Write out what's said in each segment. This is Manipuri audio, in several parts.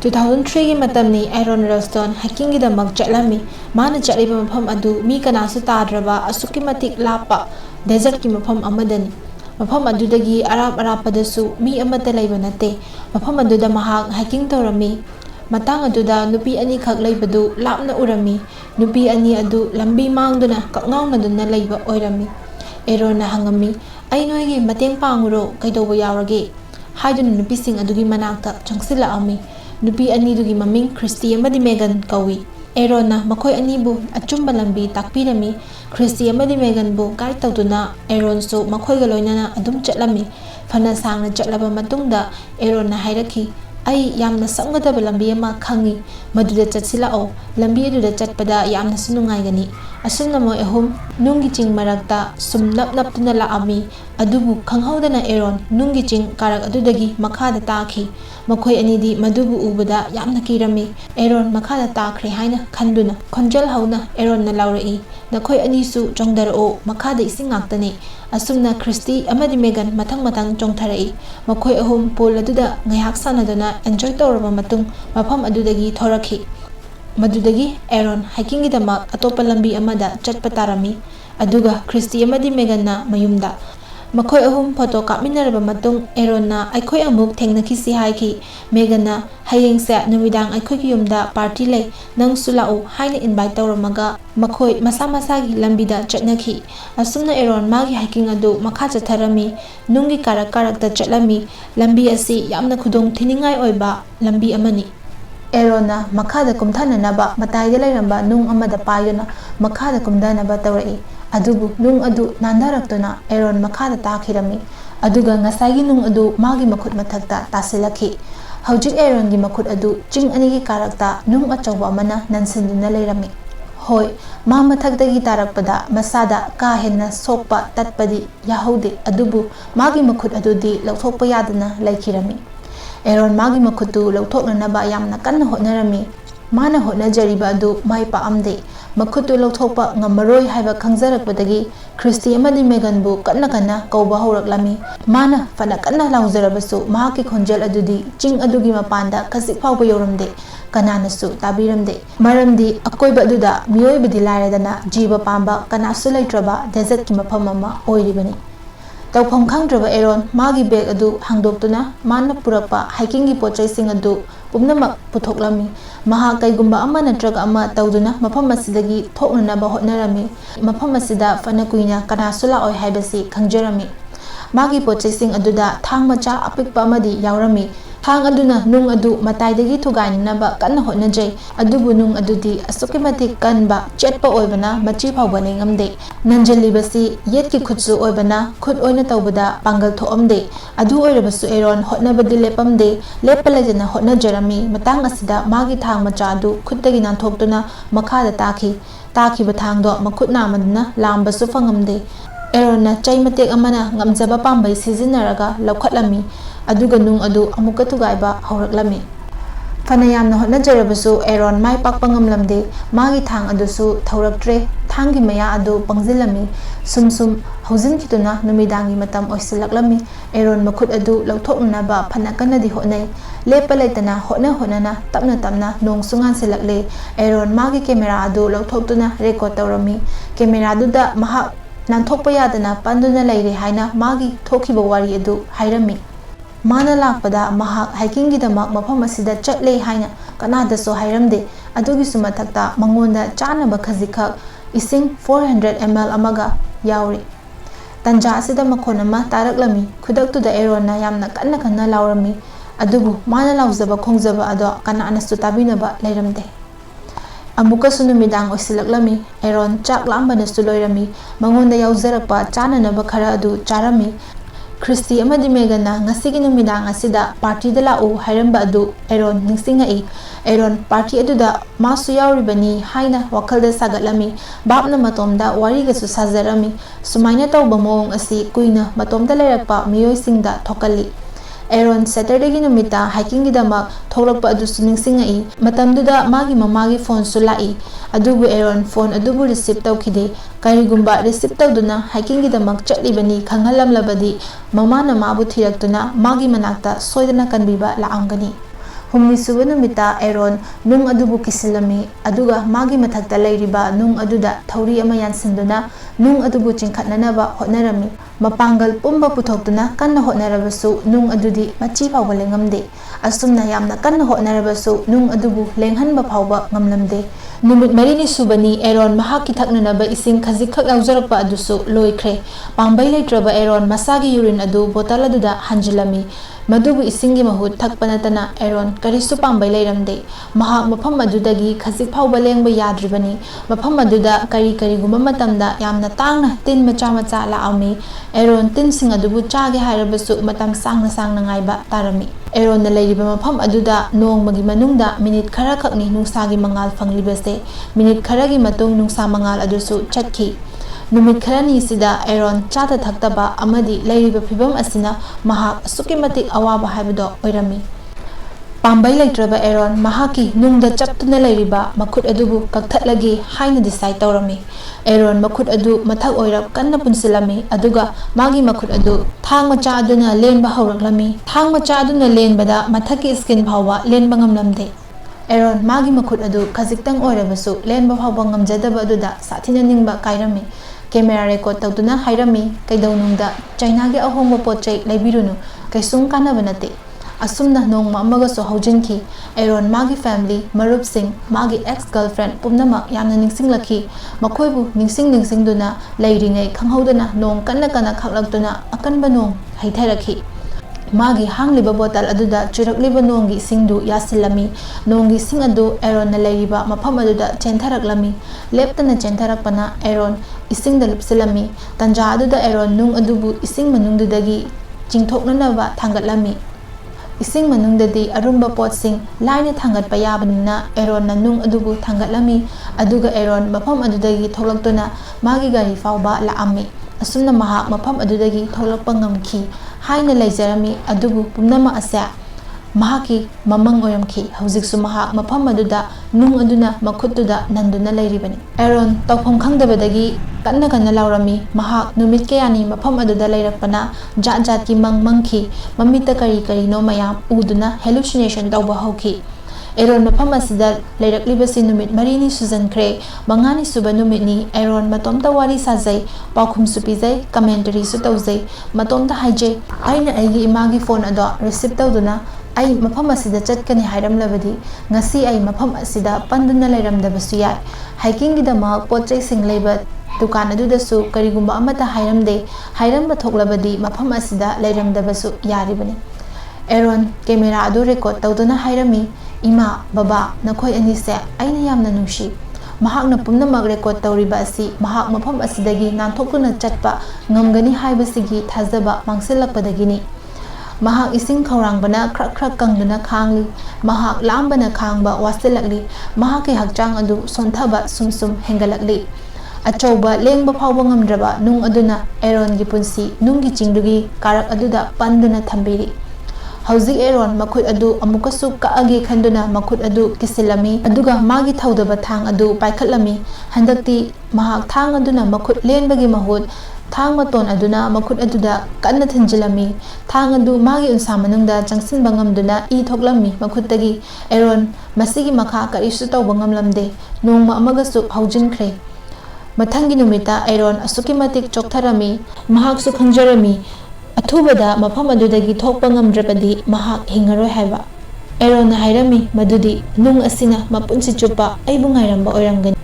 2003 gi matamni Aaron Ralston hiking gi damak chatlami mana chaliba mafam adu mi kanasu tadraba asuki matik lapa desert ki mafam amadani mafam adudagi arapadatu mi amata laiba nate mafam aduda mahak hiking tawrami matang aduda nupi ani khak laibadu lapna urami nupi ani adu lambi mangduna kakngawnaduna laiba oirami Aaron na hangami ai noigi mateng panguro kaidoba yawrage haiduna nupi sing adugi manakta changsila ami nupi ani dugi maming Christy amadi Megan kawi Aaron na makhoi ani bu achumba lambi takpirami Christy amadi Megan bu guide tawduna Aaron so makhoi ga loinana adum chatlami fana sangna chatlaba matungda Aaron na hairaki ai yamna samgadaba lambi ama khangi maduda chatsilao lambi aduda chatpada yamna sunungai gani asumna mo ehum nungi ching marakta sum nap tuna la ami adubu khanghaudana Aaron nungi ching karak adudagi makhada taakhi makhoi anidi madubu ubada yamna kirami Aaron makhada taakre haina khanduna khonjal hauna Aaron na laurai nakhoi ani su chongdarao makhada ising ngaktani asumna Christy amadi Megan matang chongtharai makhoi ahum pol aduda ngayak sanaduna enjoy tawraba matung mafam adudagi thorakhi madudagi Aaron hiking gi damak atopa lambi amada chatpa tarami aduga Christy amadi Megan na mayumda makhoi ahum photo kapminaraba matung Aaron na aikhoi amuk thengnaki si haiki Megan na hayeng sa numidang aikhoi gi yumda party lei nang sulao haina invite tawramaga makhoi masa gi lambi da chatnaki asumna Aaron magi hiking adu makha chatharami nungi karak ta chatlami lambi asi yamna khudong thiningai oiba lambi amani Aaron na makhada kumthananaba mataida lairamba nung amada payuna makhada kumdanaba tawrai adubu nung adu nandaraktuna Aaron makhada takhirami aduga ngasagi nung adu magi makhut mathakta tasilakhi hojik Aaron gi makhut adu ching ani gi karakta nung achawba mana nansinduna lairami hoi ma mathakdagi tarakpada masada ka henna sokpa tatpadi yahaude adubu magi makhut adudi lauthokpa yadana laikhirami Aaron magi makhutu lauthoknanaba yamna kanna hotnarami mana hotnajariba adu mai pa amde makhutu lauthokpa ngamaroi haiba khangjarakpadagi Christy amadi Megan bu kanna kauba horaklami mana fana kanna laujarabasu mahaki khonjal adudi ching adugi mapanda khasik phawba yoramde kananasu tabiramde maramdi akoiba aduda miyoibadi lairadana jiba pamba kanasu laitraba desert ki mafam ama oiribani tawpham khangdraba Aaron magi bag adu hangdoktuna mana purakpa hiking gi pochai sing adu pumnamak puthoklami maha kaigumba ama natraga ama tawduna mafam asidagi thoknanaba hotnarami mafam asida fana kuina kanasula oi haibasi khangjarami magi pochai sing aduda thang macha apikpa amadi yaurami thang aduna nung adu mataidagi thugainaba kanna hotnajai adubu nung adudi asuki matik kanba chetpa oibana machi phawbani ngamde nanjalibasi yetki khutsu oibana khut oina tawbada pangal thoamde adu oirabasu Aaron hotnabadi lepamde lepalajana hotnajarami matang asida magi thang macha adu khuttagi nanthokduna makhada takhiba thangdo makhut namaduna lambasu fangamde Aaron na chai matek amana ngamjaba pambai sizinaraga laukhatlami aduga nung adu amuka thugaiba horaklami fana yamna hotnajarabasu Aaron mai pakpa ngamlamde magi thang adusu thauraktre thangi maya adu pangjilami sum haujin khituna numidangi matam oisilaklami Aaron makhut adu lauthoknaba phana kanadi hotnai lepalaitana hotna tapna nong sungan selakle Aaron magi camera adu lauthoktuna record tawrami camera duda maha nanthokpa yadana panduna laire haina magi thokhiba wari adu hairami mana lakpada mahak hiking gi damak mafam asida chatle haina kanada so hairamde adugi sumathakta mangonda chanaba khazikha ising 400 ml amaga yauri tanja asida makhonama taraklami khudaktuda Aaron na yamna kanna laurami adubu mana laujaba khongjaba ado kanana su tabinaba leiramde amuka sunumidang osilaklami Aaron chak lambana su loirami mangonda yaujarakpa chananaba khara adu charami Christy amadi Megan na ngasigi numidang asida party da lau hairamba adu Aaron ningsingai Aaron party aduda masu yauribani haina wakhalda sagatlami babna matomda wariga su sajarami sumaina tawba mawong asi kuina matomda lairakpa miyoisingda thokali Aaron Saturday gi numita hiking gi damak thorakpa adu suningsingai matamduda magi mamagi phone su lai adubu Aaron phone adubu receive tawkhide karigumba receive tawduna hiking gi damak chatlibani khanghalamlabadi mamana mabu thiraktuna magi manakta soidana kanbiba laamgani humni suba numita Aaron nung adubu kisilami aduga magi mathakta leiriba nung aduda thauri ama yansinduna nung adubu chingkhatnanaba hotnarami mapangal pumba puthokduna kanna hotnarabasu nung adudi machi phawba lengamde asumna yamna kanna hotnarabasu nung adubu lenghanba phawba ngamlamde numit marini subani Aaron mahaki thaknanaba ising khajik khak yaujarakpa adusu loikre pambai leitraba Aaron masagi urine adu bottle aduda hanjilami madubu isingi mahut thakpanatana Aaron karisu pambai leiramde mahak mafam adudagi khajik phawba lengba yadribani mafam aduda kari guma matamda yamna tangna tin macha macha laami Aaron tin sing adubu chage hairabasu matam sangna ngaiba tarami Aaron na leiriba mafam aduda nongmagi manungda minute khara khakni nungsagi mangal fanglibase minute kharagi matung nungsa mangal adusu chatki numit kharani sida Aaron chata thaktaba amadi leiriba phibam asina mahak asuki matik awaba haibado oirami pambai leitraba Aaron mahaki nungda chaptuna leiriba makhut adubu kakthatlagi haina decide tawrami Aaron makhut adu mathak oirap kanna punsilami aduga magi makhut adu thang macha aduna lenba hawraklami thang macha aduna lenbada mathaki skin phawwa lenba ngamlamde Aaron magi makhut adu khajiktang oirabasu lenba phawba ngamjadaba aduda sathina ningba kairami camera record tawduna hairami kaidawnungda China gi ahongba pochai leibirunu kaisung kanaba nate asumna nongma amagaso haujinki Aaron magi family marup sing magi ex girlfriend pumnama yamna ningsinglaki makhoibu ningsingduna leiringai khanghaudana nong kanna khaklaktuna akanba nong haithairakhi magi hangliba bottle aduda churakliba nonggi singdu yasilami nonggi sing adu Aaron na leiriba mafam aduda chentharaklami leptana chentharakpana Aaron isingda lupsilami tanja aduda Aaron nung adubu ising manungdudagi chingthoknanaba thangatlami ising manungdadi arumba potsing laina thangatpa yabanina Aaron na nung adubu thangatlami aduga Aaron mafam adudagi tholaktuna magi gari fawba laami asumna mahak mafam adudagi tholakpa ngamki haina leijarami adubu pumnama asa mahaki mamang oramki haujiksu mahak mafam aduda nung aduna makhutuda nanduna leiribani Aaron tawpham khangdabadagi kanna laurami mahak numit kayani mafam aduda leirakpana jat ki mangki mamita kari no mayam uduna hallucination tawba hauki Aaron mafam asida leirakliba numit marini sujankre mangani suba numitni Aaron matomta wari sajai paukhum supijai commentary su tawjai matomta haijai aina aigi imagi phone ado receive tawduna ai mafam asida chatkani hairamlabadi ngasi ai mafam asida panduna leiramdabasu yai hiking gidama pochai sing leiba dukan adudasu karigumba amata hairamde hairamba thoklabadi mafam asida leiramdabasu yaribani Aaron camera adu record tawduna hairami ima baba nakhoi anise aina yamna nungshi mahakna pumnamak record tawriba asi mahak mafam asidagi nanthokuna chatpa ngamgani haibasigi thazaba mangsilakpadagini mahak ising khawrangbana khrak kangduna khangli mahak lambana khangba wasilakli mahak ki hakchang adu sonthaba sumsum hengalakli achauba lengba phawba ngamdraba nung aduna Aaron gi punsi nunggi chingdugi karak aduda panduna thambiri hauzik Aaron makhut adu amukasu kaage khanduna makhut adu kisilami aduga magi thaudaba thang adu paikhatlami handakti mahak thang aduna makhut lenbagi mahut thang maton aduna makhut aduda kanna thinjilami thang adu magi unsa manungda changsin bangamduna I thoklami makhuttagi Aaron masigi makha karisu tawba ngamlamde nongma amagasu haujinkhre mathangi numita Aaron asuki matik choktharami mahaksu khangjarami athubada mafam adudagi thokpa ngamdrapadi mahak hingaroi haiba Aaron na hairami madudi nung asina mapunsi chupa aibu ngairamba oirangani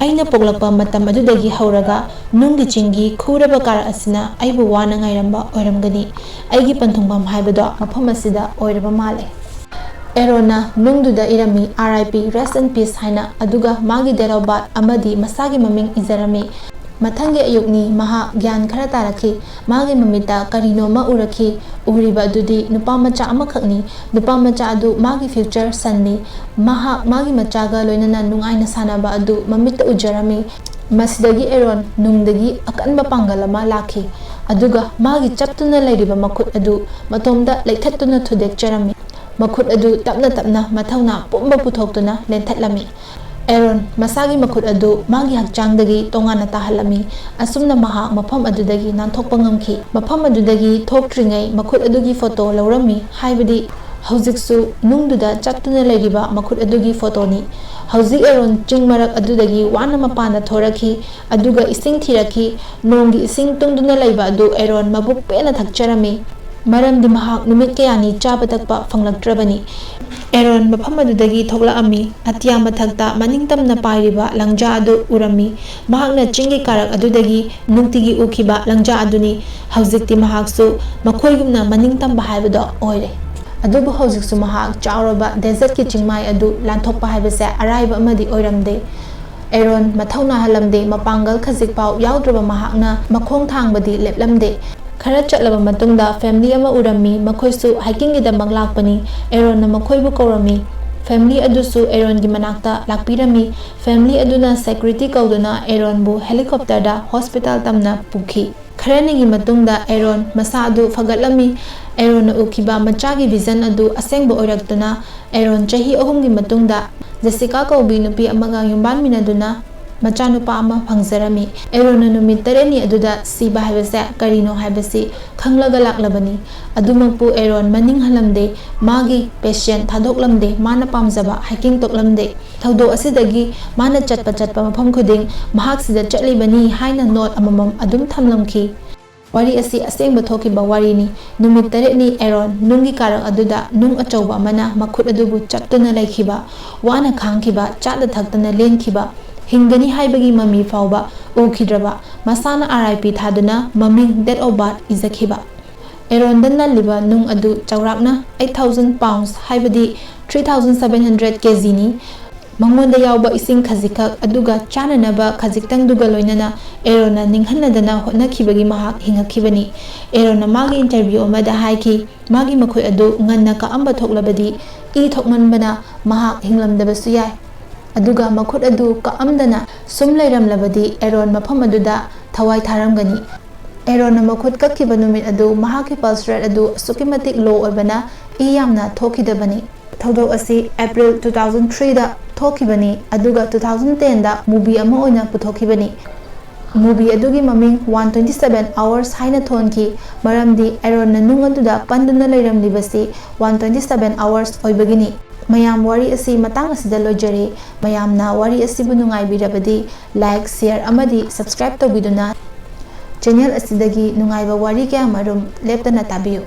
aina poglakpa matam adudagi hauraga nunggi chingi khuraba kara asina aibu wana ngairamba oiramgani aigi panthungpam haibado mafam asida oiraba male Aaron na nungduda irami RIP rest in peace haina aduga magi date of birth amadi masagi maming izarami mathangi ayukni maha gyan khara taraki magi mamita karino ma uraki uriba adudi nupa macha amakhakni nupa macha adu magi future sanni maha magi macha ga loinana nungaina sanaba adu mamita ujarami masidagi Aaron nungdagi akanba pangalama laki aduga magi chaptuna leiriba makhut adu matomda leithattuna thudek charami makhut adu tapna mathauna pumba puthoktuna lenthatlami Aaron masagi makhut adu magi hakchangdagi tongana tahalami asumna maha mafam adudagi nanthokpa ngamki mafam adudagi thoktringai makhut adugi photo laurami haibadi ꯍꯧꯖꯤꯛꯁꯨ ꯅꯨꯡꯗꯨꯗ ꯆꯠꯇꯨꯅ ꯂꯩꯔꯤꯕ ꯃꯈꯨꯠ ꯑꯗꯨꯒꯤ ꯐꯣꯇꯣꯅꯤ꯫ ꯍꯧꯖꯤꯛ ꯑꯦꯔꯣꯟ ꯆꯤꯡ ꯃꯔꯛ ꯑꯗꯨꯗꯒꯤ ꯋꯥꯅ ꯃꯄꯥꯟꯗ ꯊꯣꯔꯛꯈꯤ ꯑꯗꯨꯒ ꯏꯁꯤꯡ ꯊꯤꯔꯛꯈꯤ꯫ ꯅꯣꯡꯒꯤ ꯏꯁꯤꯡ ꯇꯨꯡꯗꯨꯅ ꯂꯩꯕ ꯑꯗꯨ ꯑꯦꯔꯣꯟ ꯃꯕꯨꯛ ꯄꯦꯟꯅ ꯊꯛꯆꯔꯝꯃꯤ, ꯃꯔꯝꯗꯤ ꯃꯍꯥꯛ ꯅꯨꯃꯤꯠ ꯀꯌꯥꯅꯤ ꯆꯥꯕ ꯊꯛꯄ ꯐꯪꯂꯛꯇ꯭ꯔꯕꯅꯤ꯫ ꯑꯦꯔꯣꯟ ꯃꯐꯝ ꯑꯗꯨꯗꯒꯤ ꯊꯣꯛꯂꯛꯑꯝꯃꯤ, ꯑꯇꯤꯌꯥ ꯃꯊꯛꯇ ꯃꯅꯤꯡꯇꯝꯅ ꯄꯥꯏꯔꯤꯕ ꯂꯪꯖꯥ ꯑꯗꯨ ꯎꯔꯝꯃꯤ꯫ ꯃꯍꯥꯛꯅ ꯆꯤꯡꯒꯤ ꯀꯥꯔꯛ ꯑꯗꯨꯗꯒꯤ ꯅꯨꯡꯇꯤꯒꯤ ꯎꯈꯤꯕ ꯂꯪꯖꯥ ꯑꯗꯨꯅꯤ꯫ ꯍꯧꯖꯤꯛꯇꯤ ꯃꯍꯥꯛꯁꯨ ꯃꯈꯣꯏꯒꯨꯝꯅ ꯃꯅꯤꯡꯇꯝꯕ ꯍꯥꯏꯕꯗꯣ ꯑꯣꯏꯔꯦ꯫ ꯑꯗꯨꯕꯨ ꯍꯧꯖꯤꯛꯁꯨ ꯃꯍꯥꯛ ꯆꯥꯎꯔꯕ ꯗꯦꯖꯔꯠꯀꯤ ꯆꯤꯡꯃꯥꯏ ꯑꯗꯨ ꯂꯥꯟꯊꯣꯛꯄ ꯍꯥꯏꯕꯁꯦ ꯑꯔꯥꯏꯕ ꯑꯃꯗꯤ ꯑꯣꯏꯔꯝꯗꯦ꯫ ꯑꯦꯔꯣꯟ ꯃꯊꯧꯅꯥ ꯍꯜꯂꯝꯗꯦ, ꯃꯄꯥꯡꯒꯜ ꯈꯖꯤꯛꯐꯥꯎ ꯌꯥꯎꯗ꯭ꯔꯕ ꯃꯍꯥꯛꯅ ꯃꯈꯣꯡ ꯊꯥꯡꯕꯗꯤ ꯂꯦꯞꯂꯝꯗꯦ꯫ ꯈꯔ ꯆꯠꯂꯕ ꯃꯇꯨꯡꯗ ꯐꯦꯃꯤꯂꯤ ꯑꯃ ꯎꯔꯝꯃꯤ, ꯃꯈꯣꯏꯁꯨ ꯍꯥꯏꯀꯤꯡꯒꯤꯗꯃꯛ ꯂꯥꯛꯄꯅꯤ꯫ ꯑꯦꯔꯣꯟꯅ ꯃꯈꯣꯏꯕꯨ ꯀꯧꯔꯝꯃꯤ, ꯐꯦꯃꯤꯂꯤ ꯑꯗꯨꯁꯨ ꯑꯦꯔꯣꯟꯒꯤ ꯃꯅꯥꯛꯇ ꯂꯥꯛꯄꯤꯔꯝꯃꯤ꯫ ꯐꯦꯃꯤꯂꯤ ꯑꯗꯨꯅ ꯁꯦꯀ꯭ꯌꯨꯔꯤꯇꯤ ꯀꯧꯗꯨꯅ ꯑꯦꯔꯣꯟꯕꯨ ꯍꯦꯂꯤꯀꯣꯞꯇꯔꯗ ꯍꯣꯁꯄꯤꯇꯥꯜ ꯇꯝꯅ ꯄꯨꯈꯤ꯫ ꯈꯔꯅꯤꯒꯤ ꯃꯇꯨꯡꯗ ꯑꯦꯔꯣꯟ ꯃꯁꯥ ꯑꯗꯨ ꯐꯒꯠꯂꯝꯃꯤ꯫ ꯑꯦꯔꯣꯟꯅ ꯎꯈꯤꯕ ꯃꯆꯥꯒꯤ ꯚꯤꯖꯟ ꯑꯗꯨ ꯑꯁꯦꯡꯕ ꯑꯣꯏꯔꯛꯇꯨꯅ ꯑꯦꯔꯣꯟ ꯆꯍꯤ 3ꯒꯤ ꯃꯇꯨꯡꯗ ꯖꯦꯁꯤꯀꯥ ꯀꯧꯕꯤ ꯅꯨꯄꯤ ꯑꯃꯒ ꯌꯨꯝꯕꯥꯟꯃꯤꯟꯅꯗꯨꯅ ꯃꯆꯥꯅꯨꯄꯥ ꯑꯃ ꯐꯪꯖꯔꯝꯃꯤ꯫ ꯑꯦꯔꯣꯟꯅ ꯅꯨꯃꯤꯠ 8ꯅꯤ ꯑꯗꯨꯗ ꯁꯤꯕ ꯍꯥꯏꯕꯁꯦ ꯀꯔꯤꯅꯣ ꯍꯥꯏꯕꯁꯤ ꯈꯪꯂꯒ ꯂꯥꯛꯂꯕꯅꯤ꯫ ꯑꯗꯨꯃꯛꯄꯨ ꯑꯦꯔꯣꯟ ꯃꯅꯤꯡ ꯍꯜꯂꯝꯗꯦ, ꯃꯥꯒꯤ ꯄꯦꯁꯟ ꯊꯥꯗꯣꯛꯂꯝꯗꯦ, ꯃꯥꯅ ꯄꯥꯝꯖꯕ ꯍꯥꯏꯀꯤꯡ ꯇꯣꯛꯂꯝꯗꯦ꯫ ꯊꯧꯗꯣꯛ ꯑꯁꯤꯗꯒꯤ ꯃꯥꯅ ꯆꯠꯄ ꯃꯐꯝ ꯈꯨꯗꯤꯡ ꯃꯍꯥꯛ ꯁꯤꯗ ꯆꯠꯂꯤꯕꯅꯤ ꯍꯥꯏꯅ ꯅꯣꯠ ꯑꯃꯃꯝ ꯑꯗꯨꯝ ꯊꯝꯂꯝꯈꯤ꯫ ꯋꯥꯔꯤ ꯑꯁꯤ ꯑꯁꯦꯡꯕ ꯊꯣꯛꯈꯤꯕ ꯋꯥꯔꯤꯅꯤ꯫ ꯅꯨꯃꯤꯠ 8ꯅꯤ ꯑꯦꯔꯣꯟ ꯅꯨꯡꯒꯤ ꯀꯥꯔꯛ ꯑꯗꯨꯗ ꯅꯨꯡ ꯑꯆꯧꯕ ꯑꯃꯅ ꯃꯈꯨꯠ ꯑꯗꯨꯕꯨ ꯆꯞꯇꯨꯅ ꯂꯩꯈꯤꯕ, ꯋꯥꯅ ꯈꯥꯡꯈꯤꯕ, ꯆꯥꯗ ꯊꯛꯇꯅ ꯂꯦꯟꯈꯤꯕ, ꯍꯤꯡꯒꯅꯤ ꯍꯥꯏꯕꯒꯤ ꯃꯃꯤ ꯐꯥꯎꯕ ꯎꯈꯤꯗ꯭ꯔꯕ, ꯃꯁꯥꯅ RIP ꯊꯥꯗꯨꯅ ꯃꯃꯤꯡ ꯗꯦꯠ ꯑꯣꯐ ꯕꯥꯔꯊ ꯏꯖꯈꯤꯕ꯫ ꯑꯦꯔꯣꯟꯗ ꯅꯜꯂꯤꯕ ꯅꯨꯡ ꯑꯗꯨ ꯆꯥꯎꯔꯥꯛꯅ 8,000 ꯄꯥꯎꯟꯗ ꯍꯥꯏꯕꯗꯤ 3,700 kgꯅꯤ꯫ ꯃꯉꯣꯟꯗ ꯌꯥꯎꯕ ꯏꯁꯤꯡ ꯈꯖꯤꯛꯈꯛ ꯑꯗꯨꯒ ꯆꯥꯅꯅꯕ ꯈꯖꯤꯛꯇꯪꯗꯨꯒ ꯂꯣꯏꯅꯅ ꯑꯦꯔꯣꯟꯅ ꯅꯤꯡꯍꯟꯅꯗꯅ ꯍꯣꯠꯅꯈꯤꯕꯒꯤ ꯃꯍꯥꯛ ꯍꯤꯡꯉꯛꯈꯤꯕꯅꯤ꯫ ꯑꯦꯔꯣꯟꯅ ꯃꯥꯒꯤ ꯏꯟꯇꯔꯚ꯭ꯌꯨ ꯑꯃꯗ ꯍꯥꯏꯈꯤ, ꯃꯥꯒꯤ ꯃꯈꯨꯠ ꯑꯗꯨ ꯉꯟꯅ ꯀꯛꯑꯝꯕ ꯊꯣꯛꯂꯕꯗꯤ ꯏ ꯊꯣꯛꯃꯟꯕꯅ ꯃꯍꯥꯛ ꯍꯤꯡꯂꯝꯗꯕꯁꯨ ꯌꯥꯏ, ꯑꯗꯨꯒ ꯃꯈꯨꯠ ꯑꯗꯨ ꯀꯛꯑꯝꯗꯅ ꯁꯨꯝ ꯂꯩꯔꯝꯂꯕꯗꯤ ꯑꯦꯔꯣꯟ ꯃꯐꯝ ꯑꯗꯨꯗ ꯊꯋꯥꯏ ꯊꯥꯔꯝꯒꯅꯤ꯫ ꯑꯦꯔꯣꯟꯅ ꯃꯈꯨꯠ ꯀꯛꯈꯤꯕ ꯅꯨꯃꯤꯠ ꯑꯗꯨ ꯃꯍꯥꯛꯀꯤ ꯄꯜꯁ ꯔꯦꯠ ꯑꯗꯨ ꯑꯁꯨꯛꯀꯤ ꯃꯇꯤꯛ ꯂꯣ ꯑꯣꯏꯕꯅ ꯏ ꯌꯥꯝꯅ ꯊꯣꯛꯈꯤꯗꯕꯅꯤ꯫ ꯊꯧꯗꯣꯛ ꯑꯁꯤ ꯑꯦꯄ꯭ꯔꯤꯜ 2003ꯗ ꯊꯣꯛꯈꯤꯕꯅꯤ ꯑꯗꯨꯒ 2010ꯗ ꯃꯨꯚꯤ ꯑꯃ ꯑꯣꯏꯅ ꯄꯨꯊꯣꯛꯈꯤꯕꯅꯤ꯫ ꯃꯨꯚꯤ ꯑꯗꯨꯒꯤ ꯃꯃꯤꯡ 127 ꯑꯥꯋꯔꯁ ꯍꯥꯏꯅ ꯊꯣꯟꯈꯤ, ꯃꯔꯝꯗꯤ ꯑꯦꯔꯣꯟꯅ ꯅꯨꯡ ꯑꯗꯨꯗ ꯄꯟꯗꯨꯅ ꯂꯩꯔꯝꯂꯤꯕꯁꯤ 127 ꯑꯥꯋꯔꯁ ꯑꯣꯏꯕꯒꯤꯅꯤ꯫ ꯃꯌꯥꯝ, ꯋꯥꯔꯤ ꯑꯁꯤ ꯃꯇꯥꯡ ꯑꯁꯤꯗ ꯂꯣꯏꯖꯔꯦ꯫ ꯃꯌꯥꯝꯅ ꯋꯥꯔꯤ ꯑꯁꯤꯕꯨ ꯅꯨꯡꯉꯥꯏꯕꯤꯔꯕꯗꯤ ꯂꯥꯏꯛ, ꯁꯦꯌꯔ ꯑꯃꯗꯤ ꯁꯕꯁꯀ꯭ꯔꯥꯏꯕ ꯇꯧꯕꯤꯗꯨꯅ ꯆꯦꯅꯦꯜ ꯑꯁꯤꯗꯒꯤ ꯅꯨꯡꯉꯥꯏꯕ ꯋꯥꯔꯤ ꯀꯌꯥꯃꯔꯨꯝ ꯂꯦꯞꯇꯅ ꯇꯥꯕꯤꯌꯨ꯫